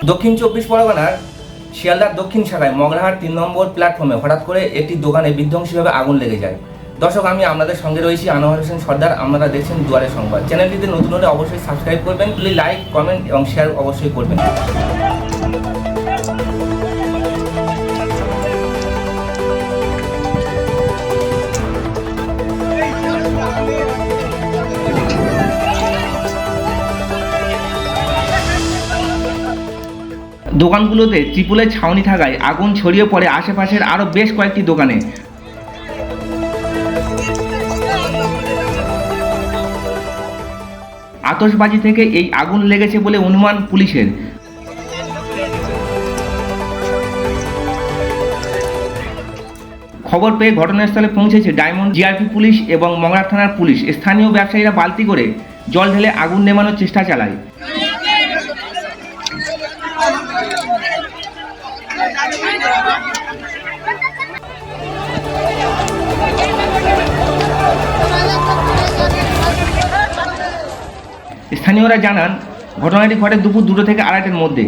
দক্ষিণ 24 পরগনার শিয়ালদার দক্ষিণ শাখায় মগরাহাট 3 নম্বর প্ল্যাটফর্মে হঠাৎ করে একটি দোকানে বিধ্বংসীভাবে আগুন লেগে যায়। দর্শক, আমি আপনাদের সঙ্গে রয়েছি আনোয়ার হোসেন সর্দার। আপনারা দেখছেন দুয়ারে সংবাদ। চ্যানেলটিতে নতুন হলে অবশ্যই সাবস্ক্রাইব করবেন, লাইক, কমেন্ট এবং শেয়ার অবশ্যই করবেন। দোকানগুলোতে ত্রিপলের ছাউনি থাকায় আগুন ছড়িয়ে পড়ে আশেপাশের আরও বেশ কয়েকটি দোকানে। আতশবাজি থেকে এই আগুন লেগেছে বলে অনুমান পুলিশের। খবর পেয়ে ঘটনাস্থলে পৌঁছেছে ডায়মন্ড জিআরপি পুলিশ এবং মগরাহাট থানার পুলিশ। স্থানীয় ব্যবসায়ীরা বালতি করে জল ঢেলে আগুন নেভানোর চেষ্টা চালায়। স্থানীয়রা জানান, ঘটনাটি ঘটে দুপুর 2টা থেকে 2:30-এর মধ্যে।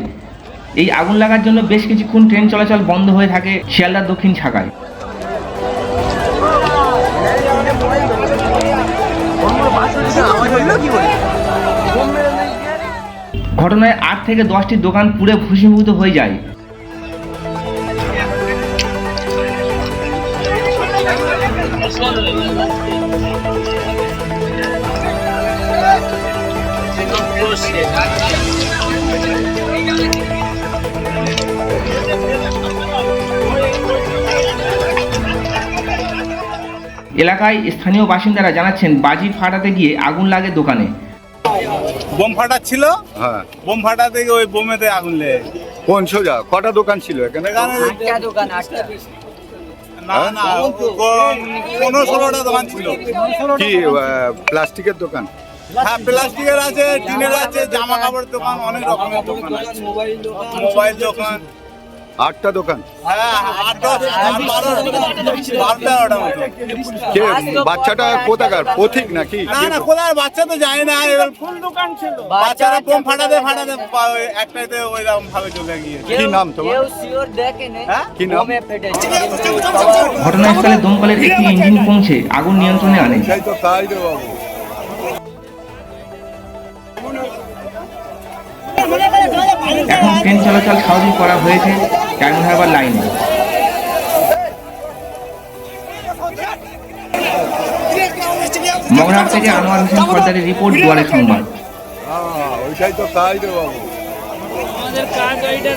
এই আগুন লাগার জন্য বেশ কিছুক্ষণ ট্রেন চলাচল বন্ধ হয়ে থাকে শিয়ালদার দক্ষিণ শাখায়। ঘটনায় 8 থেকে 10টি দোকান পুড়ে ভস্মীভূত হয়ে যায়। এলাকায় স্থানীয় বাসিন্দারা জানাচ্ছেন, বাজি ফাটাতে গিয়ে আগুন লাগে দোকানে। বোম ফাটাচ্ছিল, হ্যাঁ, বোম ফাটাতে গিয়ে ওই বোমেতে আগুন লেগে। কোন সোজা কটা দোকান ছিল এখানে? না না, 15-16টা দোকান ছিল। কি প্লাস্টিকের দোকান? হ্যাঁ, প্লাস্টিকের আছে, টিনের আছে, জামা কাপড়ের দোকান, অনেক রকমের দোকান আছে। মোবাইল দোকান, 8টা দোকান। হ্যাঁ, 12-13টা মতো। কে বাচ্চাটা কোথাকার? পথিক নাকি? না না, কোথায় বাচ্চা তো যায় না। এবার ফুল দোকান ছিল, বাচ্চারা বোম ফাটাতে একটাইতে ওইরকম ভাবে চলে গিয়েছে। কি নাম তোমার? কি নাম? ঘটনাস্থলে দমকলের একটি ইঞ্জিন পৌঁছে আগুন নিয়ন্ত্রণে আনে। তাই তো, তাই রে বাবু। এখন ট্রেন চলাচল স্বাভাবিক করা হয়েছে ডায়মন্ড হারবার লাইনে। মগরাহাট থেকে আনোয়ার হোসেন সর্দারের রিপোর্ট, দুয়ারে সংবাদ। ওইটাই তো, তাই রে বাবু। আমাদের কার গাড়িটা